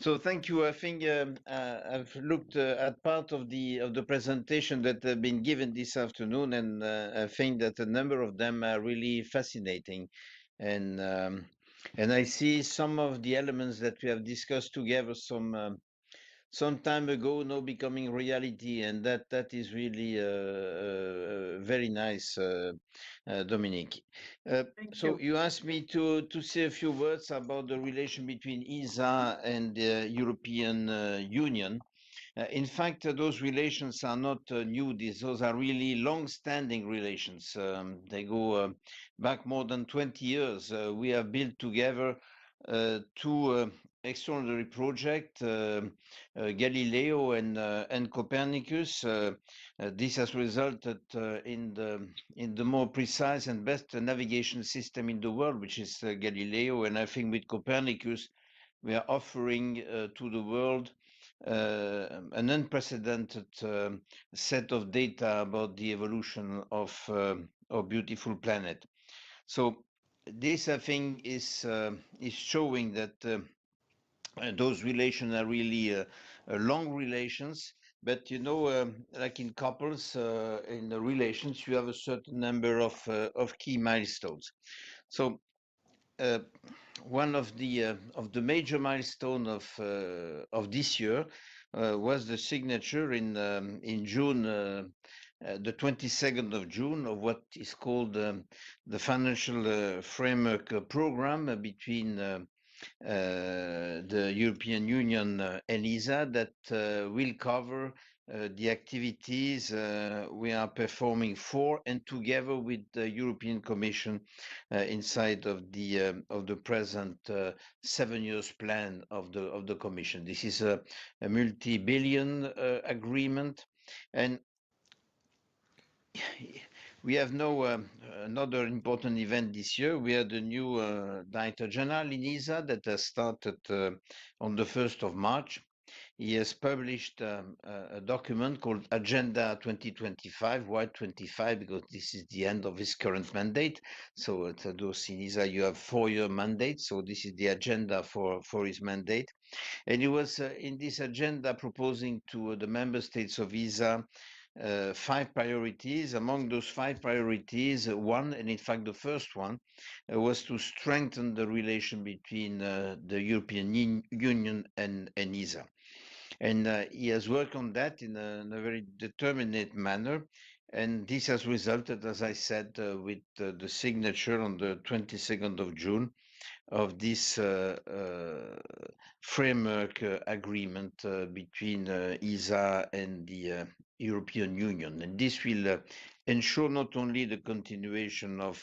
So thank you. I think I've looked at part of the presentation that have been given this afternoon, and I think that a number of them are really fascinating, and um, and I see some of the elements that we have discussed together some time ago now becoming reality, and that is really very nice, Dominique. Uh, Thank so you. you asked me to say a few words about the relation between ESA and the European Union. In fact, those relations are not new. Those are really long-standing relations. They go back more than 20 years. We have built together two extraordinary projects, Galileo and Copernicus. This has resulted in the more precise and best navigation system in the world, which is Galileo. And I think with Copernicus, we are offering to the world an unprecedented set of data about the evolution of our beautiful planet. So this, I think, is showing that those relations are really long relations. But like in couples, in the relations, you have a certain number of key milestones. So uh, one of the major milestone of this year was the signature in June, the 22nd of June, of what is called the financial framework program between the European Union and ESA that will cover the activities we are performing for and together with the European Commission inside of the present 7 years plan of the Commission. This is a multi-billion agreement, and we have now another important event this year. We had a new Director General in ESA that has started on the 1st of March. He has published a document called Agenda 2025. Why 25? Because this is the end of his current mandate. So at those in ESA, you have 4-year mandate. So this is the agenda for his mandate. And he was in this agenda proposing to the member states of ESA 5 priorities. Among those 5 priorities, one, and in fact the first one, was to strengthen the relation between the European Union and ESA. And he has worked on that in a very determinate manner. And this has resulted, as I said, with the signature on the 22nd of June of this framework agreement between ESA and the European Union. And this will ensure not only the continuation of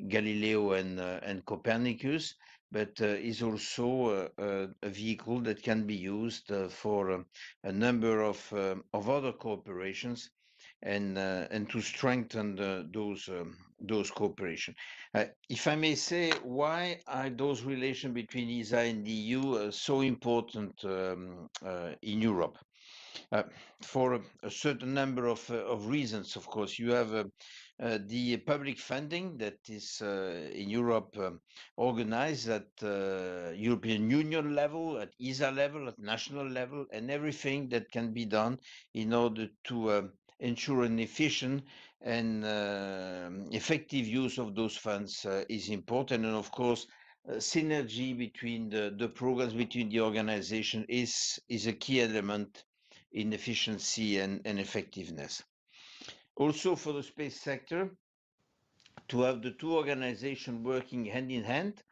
Galileo and Copernicus, but is also a vehicle that can be used for a number of other corporations and to strengthen those cooperation. If I may say, why are those relations between ESA and the EU so important in Europe? Uh, for a certain number of reasons, of course. You have the public funding that is in Europe organized at European Union level, at ESA level, at national level, and everything that can be done in order to ensure an efficient and effective use of those funds is important. And of course, synergy between the programs between the organization is a key element in efficiency and effectiveness. Also for the space sector, to have the two organizations working hand in hand,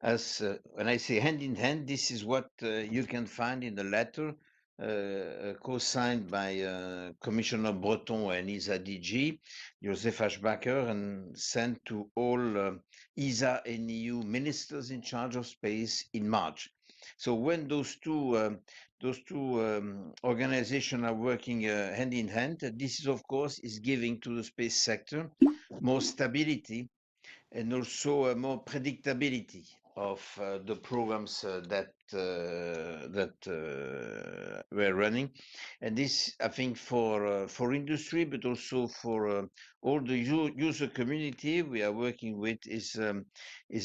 as when I say hand in hand, this is what you can find in the letter co-signed by Commissioner Breton and ESA DG, Joseph Aschbacher, and sent to all ESA and EU ministers in charge of space in March. So when those two organizations are working hand in hand, this is of course is giving to the space sector more stability and also more predictability of the programs that we're running. And this, I think, for industry, but also for all the user community we are working with is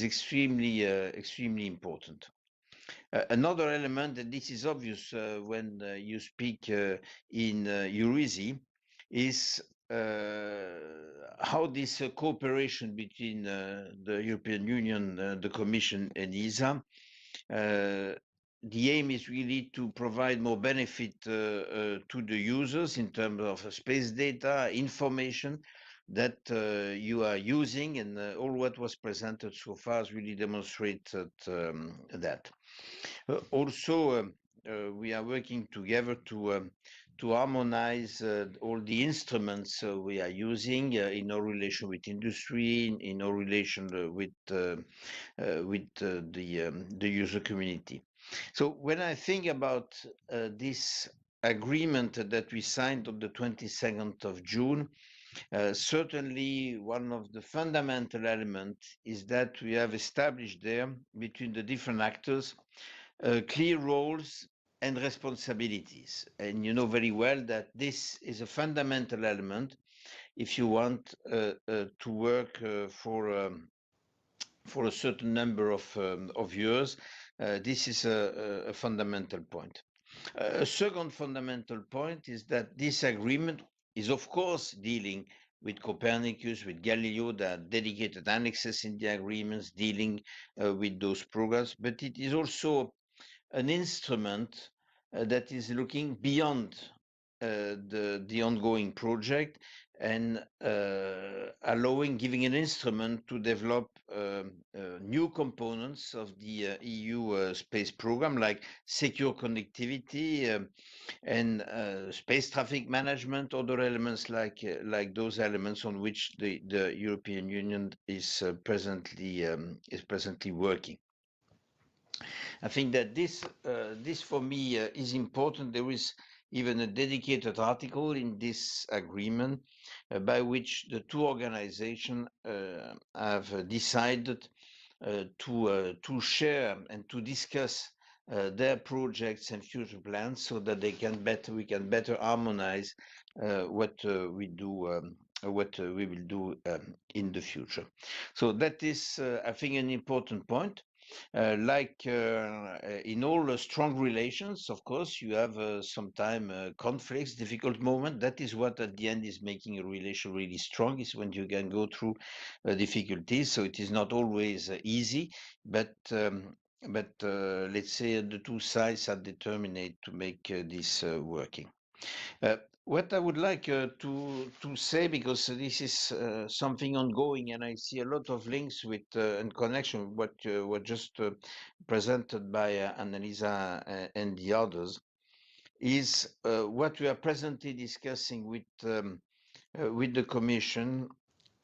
extremely important. Another element, and this is obvious when you speak in Eurisy, is how this cooperation between the European Union, the Commission, and ESA. The aim is really to provide more benefit to the users in terms of space data, information that you are using, and all what was presented so far really demonstrated that. Also, we are working together to harmonize all the instruments we are using in our relation with industry, in our relation with the user community. So when I think about this agreement that we signed on the 22nd of June, certainly one of the fundamental elements is that we have established there between the different actors clear roles and responsibilities. And you know very well that this is a fundamental element if you want to work for a certain number of years. This is a fundamental point. A second fundamental point is that this agreement is, of course, dealing with Copernicus, with Galileo, there are dedicated annexes in the agreements dealing with those programs, but it is also an instrument that is looking beyond the ongoing project and giving an instrument to develop new components of the EU space program, like secure connectivity and space traffic management, other elements like those elements on which the European Union is presently working. I think that this for me is important. There is even a dedicated article in this agreement by which the two organizations have decided to share and to discuss their projects and future plans, so that we can better harmonize what we will do in the future. So that is, I think, an important point. Like in all strong relations, of course, you have sometimes conflicts, difficult moments. That is what at the end is making a relation really strong, is when you can go through difficulties. So it is not always easy, but let's say the two sides are determined to make this working. What I would like to say, because this is something ongoing, and I see a lot of links with in connection with what just presented by Annalisa and the others, is what we are presently discussing with the Commission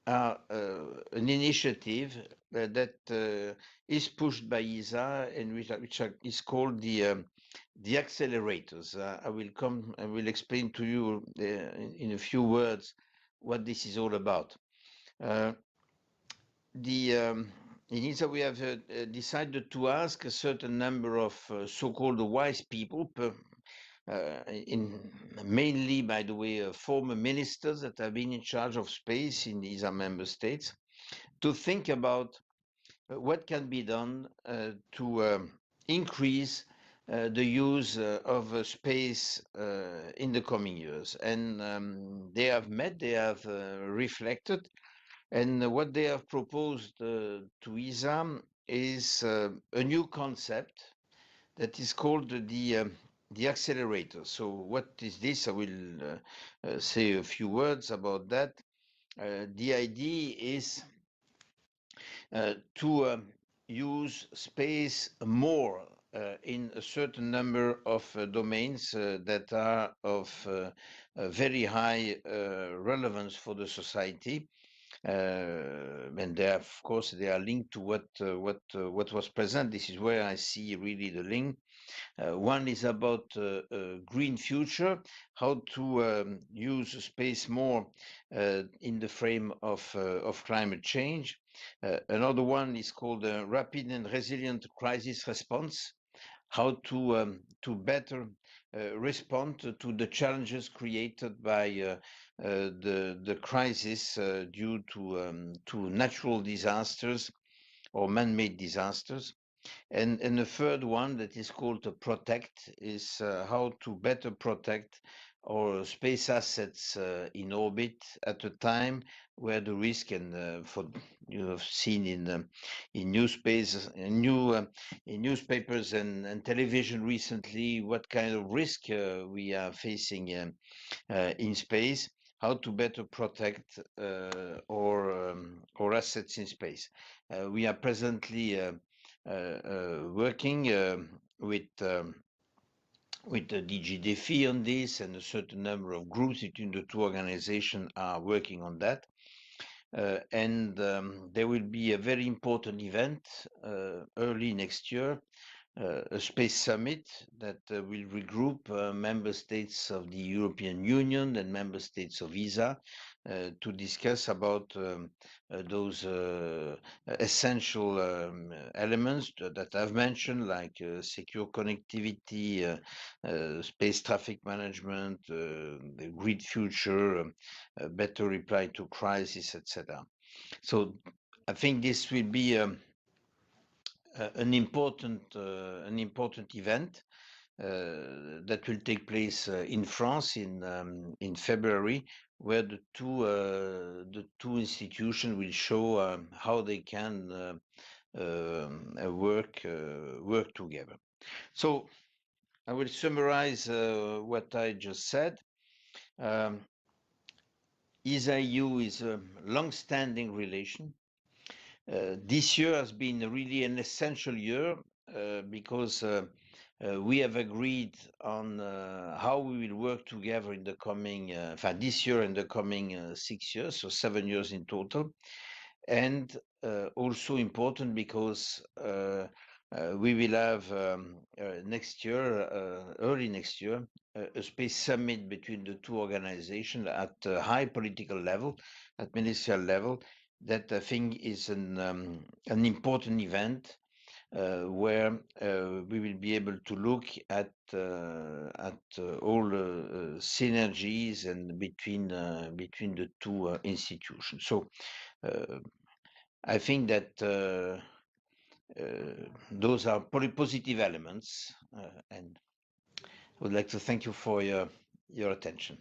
are an initiative that is pushed by ESA and which is called the accelerators. I will explain to you in a few words what this is all about. In ESA, we have decided to ask a certain number of so-called wise people, mainly, by the way, former ministers that have been in charge of space in ESA member states, to think about what can be done to increase the use of space in the coming years. And they have reflected, and what they have proposed to ESA is a new concept that is called the accelerator. So what is this? I will say a few words about that. The idea is to use space more in a certain number of domains that are of very high relevance for the society. And they are, of course, they are linked to what was present. This is where I see really the link. One is about green future, how to use space more in the frame of climate change. Another one is called rapid and resilient crisis response, how to better respond to the challenges created by the crisis due to natural disasters or man-made disasters. And the third one that is called protect is how to better protect our space assets in orbit at a time where the risk and for you have seen in in newspapers and television recently what kind of risk we are facing in space, how to better protect our assets in space. We are presently working with the DG DEFI on this, and a certain number of groups between the two organizations are working on that. And there will be a very important event early next year, a space summit that will regroup member states of the European Union and member states of ESA to discuss about those essential elements that I've mentioned, like secure connectivity, space traffic management, the grid future, better reply to crisis, etc. So I think this will be an important event that will take place in France in February, where the two institutions will show how they can work together. So I will summarize what I just said. ESA-EU is a long-standing relation. This year has been really an essential year because we have agreed on how we will work together in the coming, this year and the coming 6 years, so 7 years in total. And also important because we will have next year, early next year, a space summit between the two organizations at a high political level, at ministerial level. That I think is an important event where we will be able to look at all synergies and between the two institutions. So I think that those are positive elements, and I would like to thank you for your attention.